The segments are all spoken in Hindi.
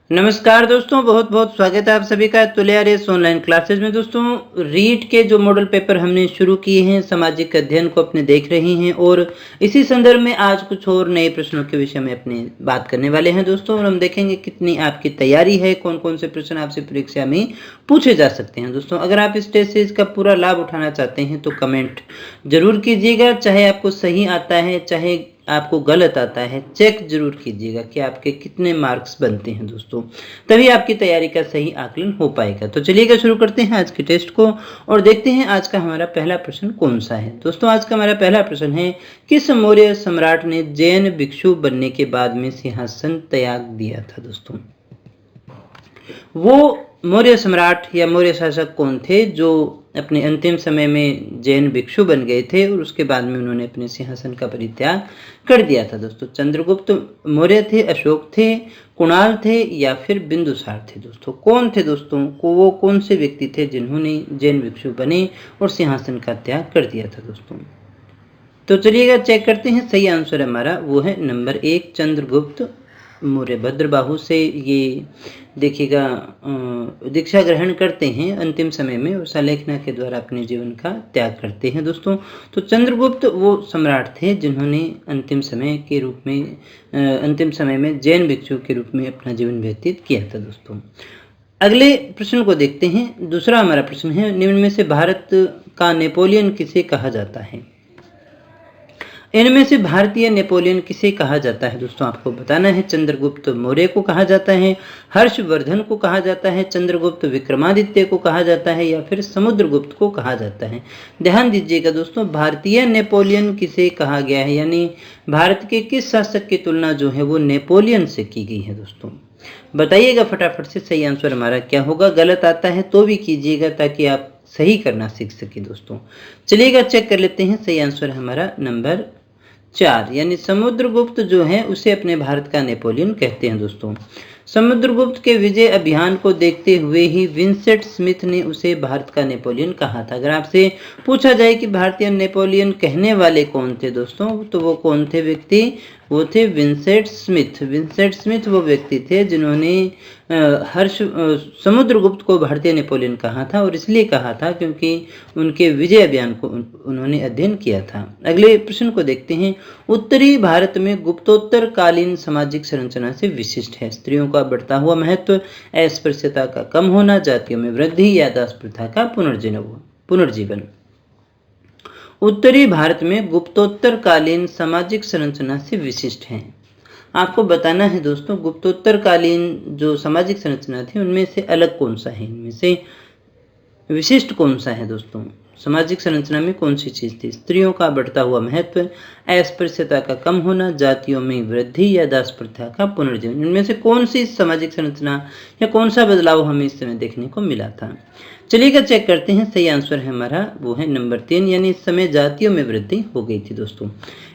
नमस्कार दोस्तों, बहुत बहुत स्वागत है आप सभी का तुल्यारेस ऑनलाइन क्लासेज में। दोस्तों, रीट के जो मॉडल पेपर हमने शुरू किए हैं, सामाजिक अध्ययन को अपने देख रहे हैं और इसी संदर्भ में आज कुछ और नए प्रश्नों के विषय में अपनी बात करने वाले हैं दोस्तों। और हम देखेंगे कितनी आपकी तैयारी है, कौन कौन से प्रश्न आपसे परीक्षा में पूछे जा सकते हैं। दोस्तों, अगर आप इस टेस्ट सीरीज का पूरा लाभ उठाना चाहते हैं तो कमेंट जरूर कीजिएगा। चाहे आपको सही आता है चाहे आपको गलत आता है, चेक जरूर कीजिएगा कि आपके कितने मार्क्स बनते हैं दोस्तों, तभी आपकी तैयारी का सही आकलन हो पाएगा। तो चलिएगा शुरू करते हैं आज के टेस्ट को और देखते हैं आज का हमारा पहला प्रश्न कौन सा है। दोस्तों, आज का हमारा पहला प्रश्न है, किस मौर्य सम्राट ने जैन भिक्षु बनने के बाद में सिंहासन त्याग दिया था। दोस्तों, वो मौर्य सम्राट या मौर्य शासक कौन थे जो अपने अंतिम समय में जैन भिक्षु बन गए थे और उसके बाद में उन्होंने अपने सिंहासन का परित्याग कर दिया था। दोस्तों, चंद्रगुप्त मौर्य थे, अशोक थे, कुणाल थे या फिर बिंदुसार थे। दोस्तों, कौन थे दोस्तों को वो कौन से व्यक्ति थे जिन्होंने जैन भिक्षु बने और सिंहासन का त्याग कर दिया था। दोस्तों, तो चलिएगा चेक करते हैं। सही आंसर हमारा वो है नंबर 1, चंद्रगुप्त मौर्य। भद्रबाहु से ये देखिएगा दीक्षा ग्रहण करते हैं अंतिम समय में और सालेखना के द्वारा अपने जीवन का त्याग करते हैं। दोस्तों, तो चंद्रगुप्त वो सम्राट थे जिन्होंने अंतिम समय में जैन भिक्षु के रूप में अपना जीवन व्यतीत किया था। दोस्तों, अगले प्रश्न को देखते हैं। दूसरा हमारा प्रश्न है, निम्न में से भारत का नेपोलियन किसे कहा जाता है। इनमें से भारतीय नेपोलियन किसे कहा जाता है। दोस्तों, आपको बताना है। चंद्रगुप्त मौर्य को कहा जाता है, हर्षवर्धन को कहा जाता है, चंद्रगुप्त विक्रमादित्य को कहा जाता है या फिर समुद्रगुप्त को कहा जाता है। ध्यान दीजिएगा दोस्तों, भारतीय नेपोलियन किसे कहा गया है, यानी भारत के किस शासक की तुलना जो है वो नेपोलियन से की गई है। दोस्तों, बताइएगा फटाफट से सही आंसर हमारा क्या होगा। गलत आता है तो भी कीजिएगा ताकि आप सही करना सीख सके। दोस्तों, चलिएगा चेक कर लेते हैं। सही आंसर हमारा नंबर 4, यानी समुद्रगुप्त जो है उसे अपने भारत का नेपोलियन कहते हैं। दोस्तों, समुद्रगुप्त के विजय अभियान को देखते हुए ही विंसेंट स्मिथ ने उसे भारत का नेपोलियन कहा था। अगर आपसे पूछा जाए कि भारतीय नेपोलियन कहने वाले कौन थे दोस्तों, तो वो कौन थे व्यक्ति, वो थे विंसेंट स्मिथ। विंसेंट स्मिथ वो व्यक्ति थे जिन्होंने समुद्रगुप्त को भारतीय नेपोलियन कहा था और इसलिए कहा था क्योंकि उनके विजय अभियान को उन्होंने अध्ययन किया था। अगले प्रश्न को देखते हैं। उत्तरी भारत में गुप्तोत्तर कालीन सामाजिक संरचना से विशिष्ट है। स्त्रियों का बढ़ता हुआ महत्व, अस्पृश्यता का कम होना, जातियों में वृद्धि या दास प्रथा का पुनर्जीवन। उत्तरी भारत में गुप्तोत्तर कालीन सामाजिक संरचना से विशिष्ट है। आपको बताना है दोस्तों, गुप्तोत्तर कालीन जो सामाजिक संरचना थी उनमें से अलग कौन सा है, इनमें से विशिष्ट कौन सा है। दोस्तों, सामाजिक संरचना में कौन सी चीज थी। स्त्रियों का बढ़ता हुआ महत्व, अस्पृश्यता का कम होना, जातियों में वृद्धि या दास प्रथा का पुनर्जीवन। इनमें से कौन सी सामाजिक संरचना या कौन सा बदलाव हमें इस समय देखने को मिला था। चलिएगा चेक करते हैं। सही आंसर है हमारा वो है नंबर 3, यानी इस समय जातियों में वृद्धि हो गई थी। दोस्तों,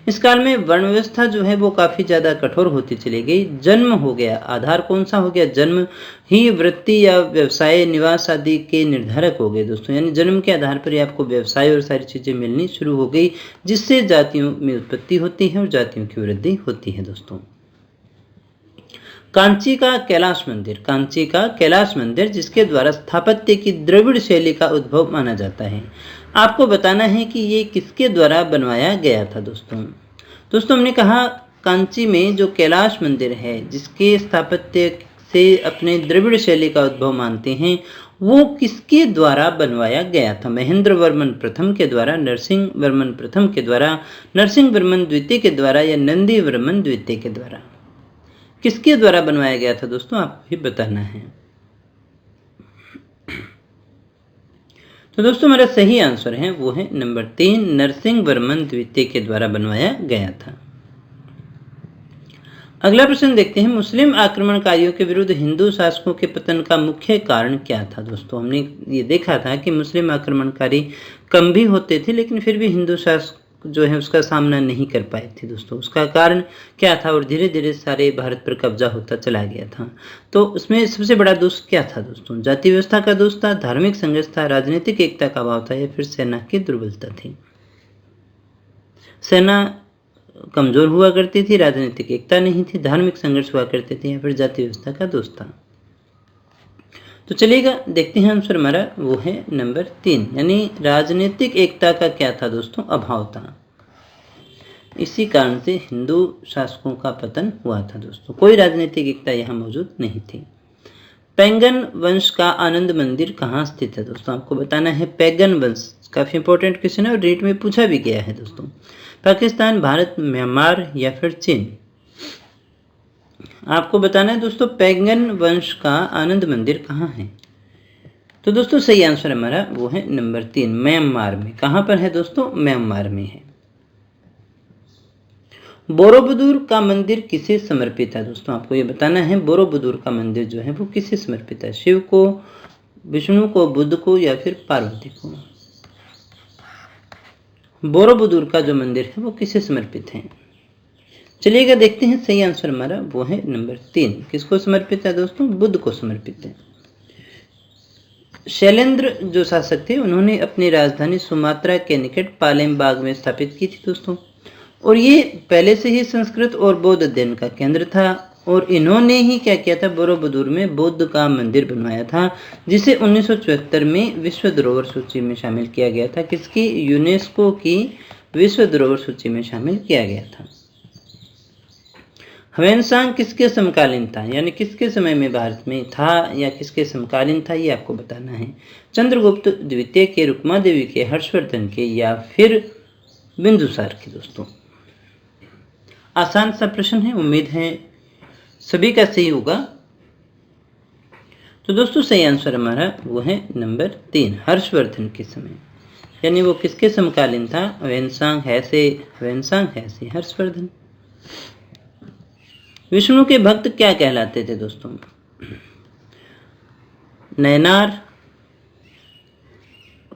इस काल में वर्ण व्यवस्था जो है वो काफी ज्यादा कठोर होती चली गई। जन्म हो गया, आधार कौन सा हो गया, जन्म ही वृत्ति या व्यवसाय, निवास आदि के निर्धारक हो गए। दोस्तों, यानी जन्म के आधार पर ही आपको व्यवसाय और सारी चीजें मिलनी शुरू हो गई, जिससे जातियों में उत्पत्ति होती है और जातियों की वृद्धि होती है। दोस्तों, कांची का कैलाश मंदिर जिसके द्वारा स्थापत्य की द्रविड़ शैली का उद्भव माना जाता है। आपको बताना है कि ये किसके द्वारा बनवाया गया था। दोस्तों हमने कहा कांची में जो कैलाश मंदिर है जिसके स्थापत्य से अपने द्रविड़ शैली का उद्भव मानते हैं, वो किसके द्वारा बनवाया गया था। महेंद्र वर्मन प्रथम के द्वारा, नरसिंह वर्मन प्रथम के द्वारा, नरसिंह वर्मन द्वितीय के द्वारा या नंदी वर्मन द्वितीय के द्वारा, किसके द्वारा बनवाया गया था। दोस्तों, आपको ही बताना है। तो दोस्तों हमारा सही आंसर है वो है नंबर 3, नरसिंह वर्मन द्वितीय के द्वारा बनवाया गया था। अगला प्रश्न देखते हैं। मुस्लिम आक्रमणकारियों के विरुद्ध हिंदू शासकों के पतन का मुख्य कारण क्या था। दोस्तों, हमने ये देखा था कि मुस्लिम आक्रमणकारी कम भी होते थे लेकिन फिर भी हिंदू शासक जो है उसका सामना नहीं कर पाए थे। दोस्तों, उसका कारण क्या था और धीरे धीरे सारे भारत पर कब्जा होता चला गया था। तो उसमें सबसे बड़ा दोष क्या था। दोस्तों, जाति व्यवस्था का दोष था, धार्मिक संघर्ष था, राजनीतिक एकता का अभाव था या फिर सेना की दुर्बलता थी। सेना कमज़ोर हुआ करती थी, राजनीतिक एकता नहीं थी, धार्मिक संघर्ष हुआ करते थे या फिर जाति व्यवस्था का दोष था। तो चलिएगा देखते हैं आंसर हमारा वो है नंबर 3, यानी राजनीतिक एकता का क्या था दोस्तों, अभाव था। इसी कारण से हिंदू शासकों का पतन हुआ था दोस्तों, कोई राजनीतिक एकता यहाँ मौजूद नहीं थी। पैगन वंश का आनंद मंदिर कहाँ स्थित है दोस्तों, आपको बताना है। पैगन वंश काफ़ी इंपॉर्टेंट क्वेश्चन है और रेट में पूछा भी गया है दोस्तों। पाकिस्तान, भारत, म्यांमार या फिर चीन। आपको बताना है दोस्तों पैगन वंश का आनंद मंदिर कहाँ है। तो दोस्तों सही आंसर हमारा वो है नंबर 3, म्यांमार में। कहाँ पर है दोस्तों, म्यांमार में है। बोरोबुदुर का मंदिर किसे समर्पित है दोस्तों, आपको ये बताना है। बोरोबुदुर का मंदिर जो है वो किसे समर्पित है, शिव को, विष्णु को, बुद्ध को या फिर पार्वती को। बोरोबुदुर का जो मंदिर है वो किसे समर्पित है। चलिएगा देखते हैं, सही आंसर हमारा वो है नंबर 3, किसको समर्पित है दोस्तों, बुद्ध को समर्पित है। शैलेंद्र जो शासक थे उन्होंने अपनी राजधानी सुमात्रा के निकट पालेमबाग में स्थापित की थी दोस्तों, और ये पहले से ही संस्कृत और बौद्ध अध्ययन का केंद्र था। और इन्होंने ही क्या किया था, बोरोबुदुर में बुद्ध का मंदिर बनवाया था, जिसे 1974 में विश्व धरोहर सूची में शामिल किया गया था। किसकी, यूनेस्को की विश्व धरोहर सूची में शामिल किया गया था। ह्वेनसांग किसके समकालीन था, यानी किसके समय में भारत में था या किसके समकालीन था, ये आपको बताना है। चंद्रगुप्त द्वितीय के, रुक्मा देवी के, हर्षवर्धन के या फिर बिंदुसार के दोस्तों। आसान सा प्रश्न है, उम्मीद है सभी का सही होगा। तो दोस्तों सही आंसर हमारा वो है नंबर 3, हर्षवर्धन के समय, यानी वो किसके समकालीन था, ह्वेनसांग है से हर्षवर्धन। विष्णु के भक्त क्या कहलाते थे दोस्तों, नयनार,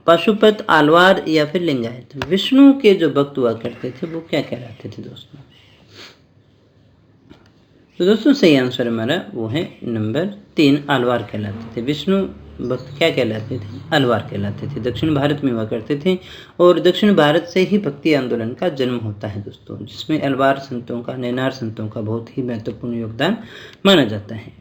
पाशुपत, आलवार या फिर लिंगायत। विष्णु के जो भक्त हुआ करते थे वो क्या कहलाते थे दोस्तों। तो दोस्तों सही आंसर हमारा वो है नंबर 3, आलवार कहलाते थे। विष्णु भक्त क्या कहलाते थे, अलवार कहलाते थे। दक्षिण भारत में हुआ करते थे और दक्षिण भारत से ही भक्ति आंदोलन का जन्म होता है दोस्तों, जिसमें अलवार संतों का, नैनार संतों का बहुत ही महत्वपूर्ण योगदान माना जाता है।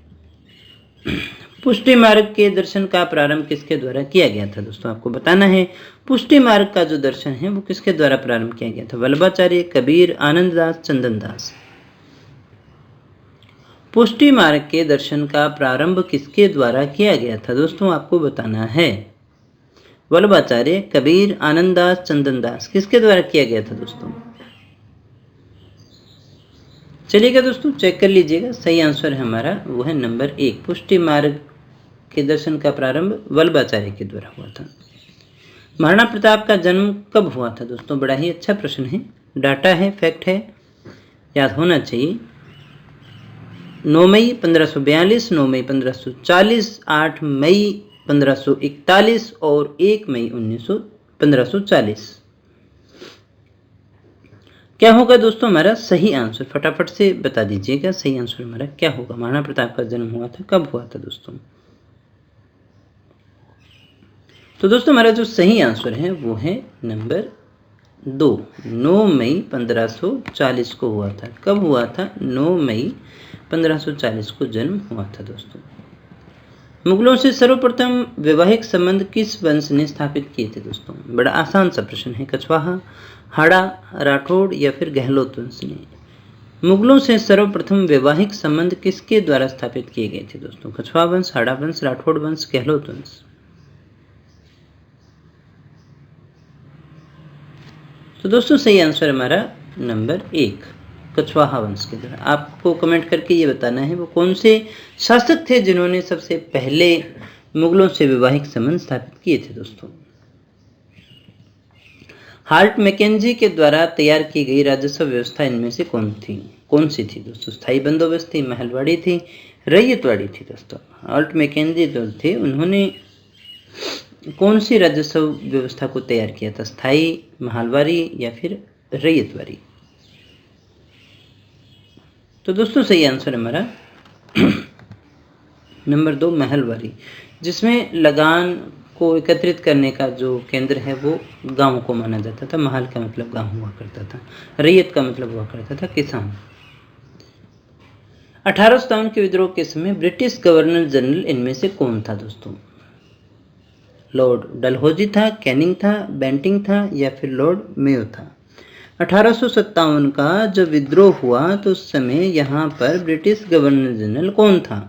पुष्टि मार्ग के दर्शन का प्रारंभ किसके द्वारा किया गया था दोस्तों, आपको बताना है। पुष्टि मार्ग का जो दर्शन है वो किसके द्वारा प्रारंभ किया गया था, वल्लभाचार्य, कबीर, आनंददास, चंदनदास। पुष्टि मार्ग के दर्शन का प्रारंभ किसके द्वारा किया गया था दोस्तों, आपको बताना है। वल्लभाचार्य, कबीर, आनंददास, चंदनदास, किसके द्वारा किया गया था दोस्तों। चलिएगा दोस्तों चेक कर लीजिएगा, सही आंसर है हमारा वो है नंबर 1, पुष्टि मार्ग के दर्शन का प्रारंभ वल्लभाचार्य के द्वारा हुआ था। महाराणा प्रताप का जन्म कब हुआ था दोस्तों, बड़ा ही अच्छा प्रश्न है, डाटा है, फैक्ट है, याद होना चाहिए। 9 मई 1542, 9 मई 1540, 8 मई 1541 और 1 मई 1540। क्या होगा दोस्तों हमारा सही आंसर, फटाफट से बता दीजिएगा सही आंसर हमारा क्या होगा। महाराणा प्रताप का जन्म हुआ था, कब हुआ था दोस्तों। तो दोस्तों हमारा जो सही आंसर है वो है नंबर 2, 9 मई 1540 को हुआ था। कब हुआ था, 9 मई 1540 को जन्म हुआ था दोस्तों। मुगलों से सर्वप्रथम वैवाहिक संबंध किस वंश ने स्थापित किए थे दोस्तों, बड़ा आसान सा प्रश्न है। कछवाहा, हाड़ा, राठौड़ या फिर गहलोत वंश ने। मुगलों से सर्वप्रथम वैवाहिक संबंध किसके द्वारा स्थापित किए गए थे दोस्तों, कछवाहा वंश, हाड़ा वंश, राठौड़ वंश, गहलोत वंश। तो दोस्तों सही आंसर हमारा नंबर 1, कछवाहा वंश के द्वारा। आपको कमेंट करके ये बताना है वो कौन से शासक थे जिन्होंने सबसे पहले मुगलों से वैवाहिक संबंध स्थापित किए थे दोस्तों। हार्ट मैकेंजी के द्वारा तैयार की गई राजस्व व्यवस्था इनमें से कौन सी थी दोस्तों, स्थायी बंदोबस्त थी, महलवाड़ी थी, रैयतवाड़ी थी दोस्तों। हार्ट मैकेंजी जो थे उन्होंने कौन सी राजस्व व्यवस्था को तैयार किया था, स्थायी, महलवाड़ी या फिर रैयतवाड़ी। तो दोस्तों सही आंसर हमारा नंबर 2, महलवाड़ी, जिसमें लगान को एकत्रित करने का जो केंद्र है वो गाँव को माना जाता था। महाल का मतलब गाँव हुआ करता था, रैयत का मतलब हुआ करता था किसान। 1857 के विद्रोह के समय ब्रिटिश गवर्नर जनरल इनमें से कौन था दोस्तों? लॉर्ड डलहौजी था, कैनिंग था, बेंटिंग था या फिर लॉर्ड मेयो था? 1857 का जो विद्रोह हुआ तो उस समय यहाँ पर ब्रिटिश गवर्नर जनरल कौन था?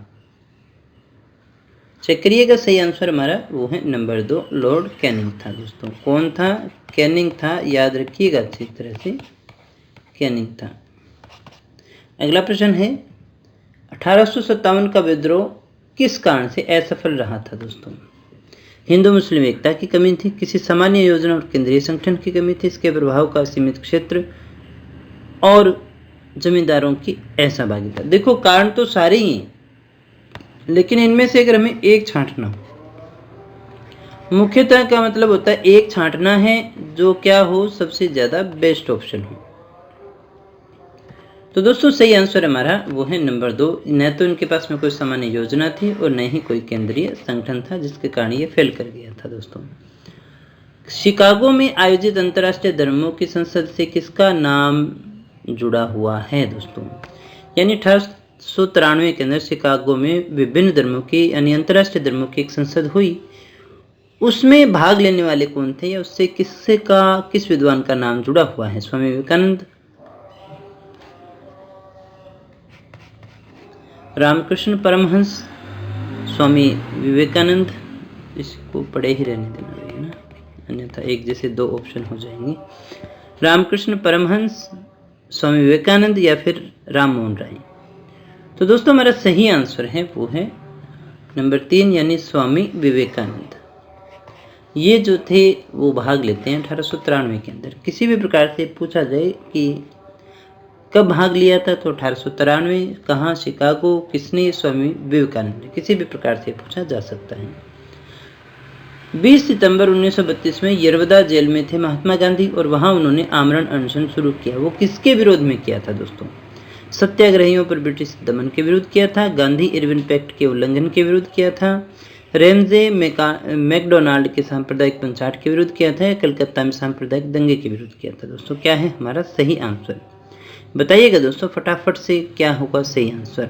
चेक करिएगा, सही आंसर हमारा वो है नंबर 2, लॉर्ड कैनिंग था दोस्तों। कौन था? कैनिंग था, याद रखिएगा अच्छी तरह से, कैनिंग था। अगला प्रश्न है 1857 का विद्रोह किस कारण से असफल रहा था दोस्तों? हिंदू मुस्लिम एकता की कमी थी, किसी सामान्य योजना और केंद्रीय संगठन की कमी थी, इसके प्रभाव का सीमित क्षेत्र और जमींदारों की असहभागिता। देखो कारण तो सारे ही हैं, लेकिन इनमें से अगर हमें एक छांटना हो, मुख्यतः का मतलब होता है एक छांटना है जो क्या हो, सबसे ज्यादा बेस्ट ऑप्शन हो। तो दोस्तों सही आंसर हमारा वो है नंबर 2, न तो इनके पास में कोई सामान्य योजना थी और न ही कोई केंद्रीय संगठन था, जिसके कारण ये फेल कर गया था दोस्तों। शिकागो में आयोजित अंतर्राष्ट्रीय धर्मों की संसद से किसका नाम जुड़ा हुआ है दोस्तों? यानी 1893 के अंदर शिकागो में विभिन्न धर्मों की यानी अंतर्राष्ट्रीय धर्मों की एक संसद हुई, उसमें भाग लेने वाले कौन थे या उससे किस विद्वान का नाम जुड़ा हुआ है? स्वामी विवेकानंद, रामकृष्ण परमहंस, स्वामी विवेकानंद, इसको पढ़े ही रहने देना है ना, अन्यथा एक जैसे दो ऑप्शन हो जाएंगे। रामकृष्ण परमहंस, स्वामी विवेकानंद या फिर राम मोहन राय। तो दोस्तों हमारा सही आंसर है वो है नंबर 3 यानी स्वामी विवेकानंद। ये जो थे वो भाग लेते हैं 1893 के अंदर। किसी भी प्रकार से पूछा जाए कि कब भाग लिया था तो 1893, कहाँ, शिकागो, किसने, स्वामी विवेकानंद ने, किसी भी प्रकार से पूछा जा सकता है। 20 सितंबर 1932 में यरवदा जेल में थे महात्मा गांधी और वहां उन्होंने आमरण अनशन शुरू किया। वो किसके विरोध में किया था दोस्तों? सत्याग्रहियों पर ब्रिटिश दमन के विरुद्ध किया था, गांधी इरविन पैक्ट के उल्लंघन के विरुद्ध किया था, रेमजे मैकडोनाल्ड के सांप्रदायिक पंचाट के विरुद्ध किया था, कलकत्ता में सांप्रदायिक दंगे के विरुद्ध किया था। दोस्तों क्या है हमारा सही आंसर? बताइएगा दोस्तों फटाफट से क्या होगा सही आंसर।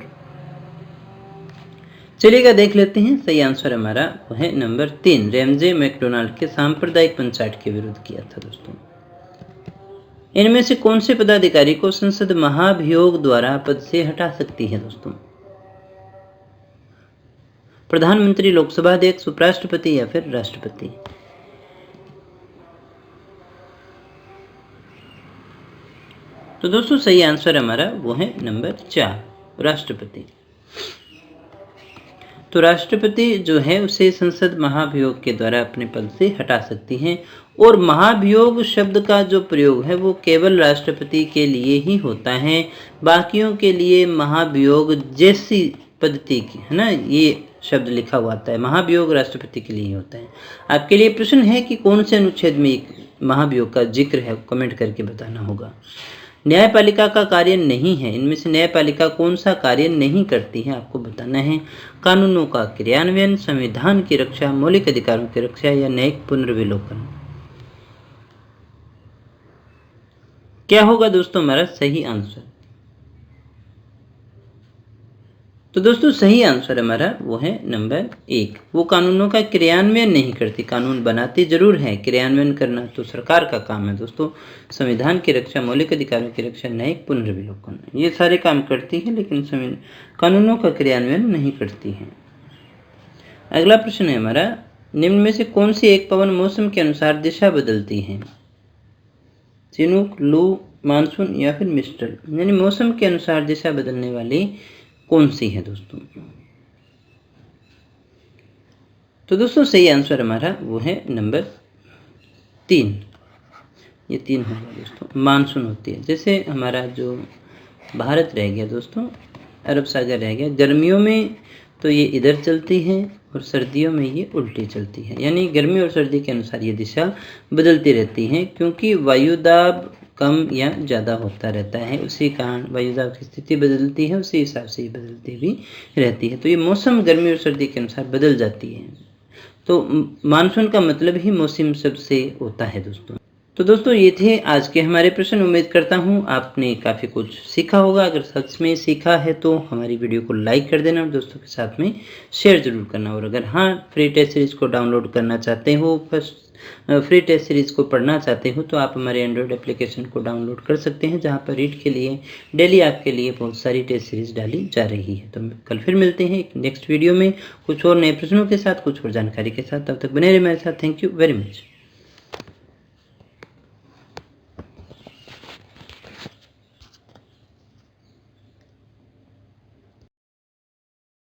चलिएगा देख लेते हैं, सही आंसर हमारा वो है नंबर 3, रेमजे मैकडोनाल्ड के सांप्रदायिक पंचायत के विरुद्ध किया था दोस्तों। इनमें से कौन से पदाधिकारी को संसद महाभियोग द्वारा पद से हटा सकती है दोस्तों? प्रधानमंत्री, लोकसभा अध्यक्ष, उपराष्ट्रपति या फिर राष्ट्रपति? तो दोस्तों सही आंसर हमारा वो है नंबर 4, राष्ट्रपति। तो राष्ट्रपति जो है उसे संसद महाभियोग के द्वारा अपने पद से हटा सकती हैं। और महाभियोग शब्द का जो प्रयोग है वो केवल राष्ट्रपति के लिए ही होता है, बाकियों के लिए महाभियोग जैसी पद्धति की है ना, ये शब्द लिखा हुआ आता है, महाभियोग राष्ट्रपति के लिए ही होता है। आपके लिए प्रश्न है कि कौन से अनुच्छेद में महाभियोग का जिक्र है, कमेंट करके बताना होगा। न्यायपालिका का कार्य नहीं है, इनमें से न्यायपालिका कौन सा कार्य नहीं करती है आपको बताना है। कानूनों का क्रियान्वयन, संविधान की रक्षा, मौलिक अधिकारों की रक्षा या न्यायिक पुनर्विलोकन? क्या होगा दोस्तों हमारा सही आंसर? तो दोस्तों सही आंसर हमारा वो है नंबर 1, वो कानूनों का क्रियान्वयन नहीं करती, कानून बनाती जरूर है, क्रियान्वयन करना तो सरकार का काम है दोस्तों। संविधान की रक्षा, मौलिक अधिकारों की रक्षा, न्यायिक पुनर्विलोकन, ये सारे काम करती है लेकिन कानूनों का क्रियान्वयन नहीं करती है। अगला प्रश्न है हमारा, निम्न में से कौन सी एक पवन मौसम के अनुसार दिशा बदलती है? चिनूक, लू, मानसून या फिर मिस्टल? यानी मौसम के अनुसार दिशा बदलने वाली कौन सी है दोस्तों? तो दोस्तों सही आंसर हमारा वो है नंबर 3, ये 3 होगा दोस्तों, मानसून होती है। जैसे हमारा जो भारत रह गया दोस्तों, अरब सागर रह गया, गर्मियों में तो ये इधर चलती है और सर्दियों में ये उल्टी चलती है, यानी गर्मी और सर्दी के अनुसार ये दिशा बदलती रहती है, क्योंकि वायुदाब कम या ज़्यादा होता रहता है, उसी कारण वायुदाब की स्थिति बदलती है, उसी हिसाब से ये बदलती भी रहती है। तो ये मौसम गर्मी और सर्दी के अनुसार बदल जाती है। तो मानसून का मतलब ही मौसम शब्द से होता है दोस्तों। तो दोस्तों ये थे आज के हमारे प्रश्न। उम्मीद करता हूँ आपने काफ़ी कुछ सीखा होगा। अगर सच में सीखा है तो हमारी वीडियो को लाइक कर देना और दोस्तों के साथ में शेयर ज़रूर करना। और अगर हाँ फ्री टेस्ट सीरीज़ को डाउनलोड करना चाहते हो, फर्स्ट फ्री टेस्ट सीरीज़ को पढ़ना चाहते हो तो आप हमारे एंड्रॉयड एप्लीकेशन को डाउनलोड कर सकते हैं, जहाँ पर रीड के लिए डेली आपके लिए बहुत सारी टेस्ट सीरीज़ डाली जा रही है। तो कल फिर मिलते हैं एक नेक्स्ट वीडियो में कुछ और नए प्रश्नों के साथ, कुछ और जानकारी के साथ। तब तक बने रहिए मेरे साथ। Thank you very much.